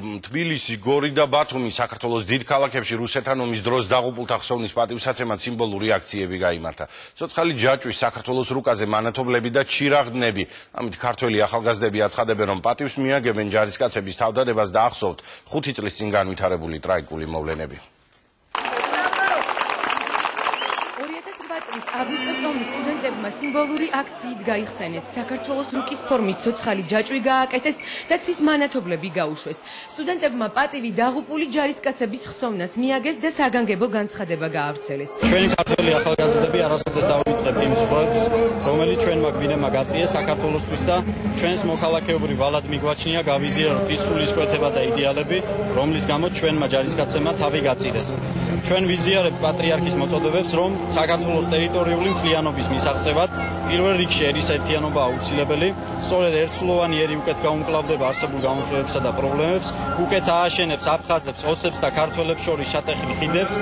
თბილისი, გორი და ბათუმი საქართველოს დიდ ქალაქებში რუსეთთან ომის დროს დაღუპულთა ხსოვნის პატივსაცემად სიმბოლური აქციები გაიმართა. ცოცხალი ჯაჭვის საქართველოს რუკაზე მანათობლები და ჩირაღდნები. ამით ქართველი ახალგაზრდები აცხადებენ, რომ პატივს მიაგებენ ჯარისკაცების თავდადებას და ახსოვთ 5 წლის წინ განვითარებული ტრაგიკული მოვლენები. აგვისტოს ომის სტუდენტებმა სიმბოლური აქციით გაიხსენეს. საქართველოს რუკის ფორმის ცოცხალი ჯაჭვი გააკეთეს და ცის მანათობლები გაუშვეს. სტუდენტებმა პატივი დაღუპული ჯარისკაცების ხსოვნას მიაგეს და საგანგებო განცხადება გაავრცელეს. ჩვენი ქართველი ახალგაზრდები არასოდეს დავიწყებთ იმ სიტყვებს, რომელიც ჩვენმა გვინებმა გაწიეს საქართველოსთვის და ჩვენს მოქალაქეობრივ ვალად მიგვაჩნია გავიზიაროთ ის სულისკვეთება და იდეალები, რომლის გამო ჩვენმა ჯარისკაცებმა თავი გაწიდეს. ჩვენ ვიზიარებთ პატრიარქის მოწოდებებს, რომ საქართველოს ტერიტორიული მთლიანობის მისაღწევად პირველ რიგში ერის ერთიანობა აუცილებელი, სწორედ ერთსულოვანი ერი უკეთ გაუმკლავდება არსებულ გამოწვევებსა და პრობლემებს, უკეთ ააშენებს აფხაზებს, ოსებს და ქართველებს შორის შატეხილ ხიდებს.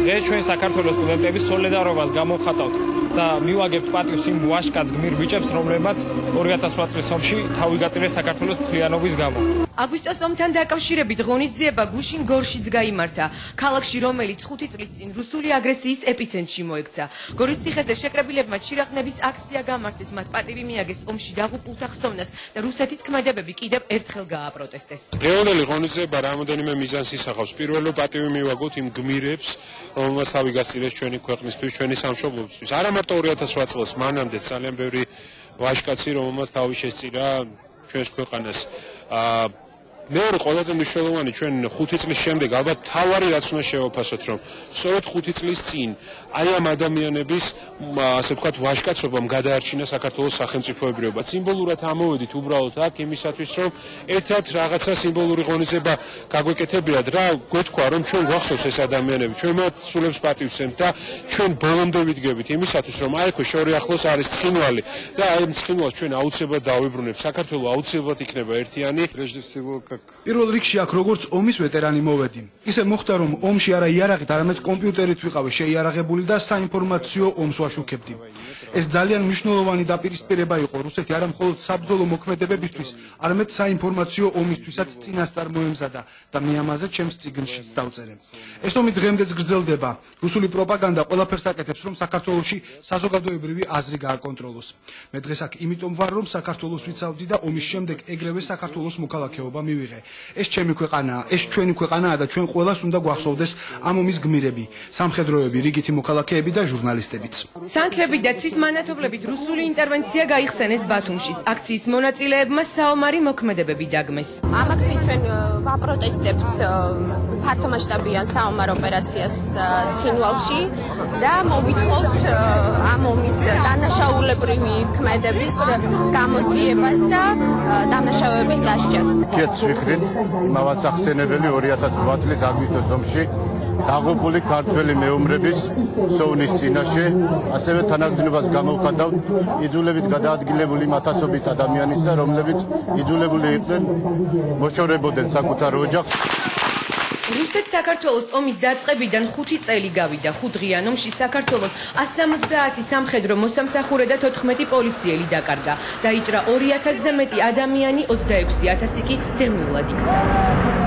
დღეს ჩვენ საქართველოს სტუდენტების სოლიდარობას გამოვხატავთ და მივაგებთ პატივს იმ ვაჟკაც გმირ ბიჭებს, რომლებმაც 2008 წლის ომში თავი გაწირეს საქართველოს მთლიანობის გამო. აგვისტოს ომთან დაკავშირებით ღონისძიება გუშინ გორშიც გაიმართა, ქალაქში, რომელიც 5 წლის წინ რუსული აგრესიის ეპიცენტრში მოექცა. გორის ციხეზე შეკრებილებმა ჩირაღდნების აქცია გამართეს, მათ პატივი მიაგეს ომში დაღუპულთა ხსოვნას და რუსეთის ქმედებები კიდევ ერთხელ გააპროტესტეს. დღევანდელი ღონისძიება რამოდენიმე მიზანს ისახავს. პირველο პატივი მივაგოთ იმ გმირებს, რომელმაც თავი გაწირეს ჩვენი ქვეყნისთვის, ჩვენი სამშობლოსთვის. არა მარტო 2008 წელს, მანამდე ძალიან ბევრი ვაჟკაცი, რომელმაც თავი შესწირა ჩვენს ქვეყანას. მეორე ყველაზე მნიშვნელოვანი ჩვენ 5 წლის შემდეგ ალბათ თავარი რაც უნდა შევაფასოთ, რომ სწორედ 5 წლის წინ აი ამ ადამიანების ასე ვთქვათ ვაჟკაცობამ გადაარჩინა საქართველოს სახელმწიფოებრიობა. სიმბოლურად ამოვედით უბრალოდ აქ იმისათვის, რომ ერთად რაღაცა სიმბოლური ღონისძიება გაგვეკეთებიათ, რა გვეთქვა, რომ ჩვენ გვახსოვს ეს ადამიანები, ჩვენ მათ სულებს პატივს ვცემთ და ჩვენ ბოლომდე ვიდგებით იმისათვის, რომ აი ხო შორი ახლოს არის ცხინვალი და აი ამ ცხინვალს ჩვენ აუცილებლად დავიბრუნებთ. საქართველო აუცილებლად იქნება ერთიანი. პირველ რიგში აქ როგორც ომის ვეტერანი მოვედი. ისე მოხდა, რომ ომში არა იარაღით, არამედ კომპიუტერით ვიყავი შეიარაღებული და საინფორმაციო ომს ვაშუქებდი. ეს ძალიან მნიშვნელოვანი დაპირისპირება იყო რუსეთი არა მხოლოდ საბრძოლო მოქმედებებისთვის, არამედ საინფორმაციო ომისთვისაც წინასწარ მოემზადა და მე ამაზე ჩემს წიგნშიც დავწერე. ეს ომი დღემდეც გრძელდება. რუსული პროპაგანდა ყველაფერს აკეთებს, რომ საქართველოში საზოგადოებრივი აზრი გააკონტროლოს. მე დღეს აქ იმიტომ ვარ, რომ საქართველოს ვიცავდი და ომის შემდეგ ეგრევე საქართველოს მოქალაქეობა მივიღე. ეს ჩემი ქვეყანაა, ეს ჩვენი ქვეყანაა და ჩვენ ყველას უნდა გვახსოვდეს ამ ომის გმირები, სამხედროები, რიგითი მოქალაქეები და ჟურნალისტებიც. სანთლები და ცის მანათობლებით რუსული ინტერვენცია გაიხსენეს ბათუმშიც. აქციის მონაწილეებმა საომარი მოქმედებები დაგმეს. ამ აქციით ჩვენ ვაპროტესტებთ ფართომასშტაბიან საომარ ოპერაციას ცხინვალში და მოვითხოვთ ამ ომის დანაშაულებრივი ქმედების გამოძიებას და დამნაშავეების დასჯას. ვიხდით იმავაც ახსენებელი 2008 წლის აგვისტოს ომში დაღუპული ქართველი მეომრების ხსოვნის წინაშე, ასევე თანაგრძნობას გამოვხატავთ იძულებით გადაადგილებული ათასობით ადამიანისა, რომლებიც იძულებული იყვნენ მოშორებოდნენ საკუთარ ოჯახს. რუსეთ-საქართველოს ომის დაწყებიდან 5 წელი გავიდა. 5 დღიან ომში საქართველოს 170 სამხედრო მოსამსახურე და 14 პოლიციელი დაკარგა. დაიჭრა 2000-ზე მეტი ადამიანი, 26,000 კი დევნილად იქცა.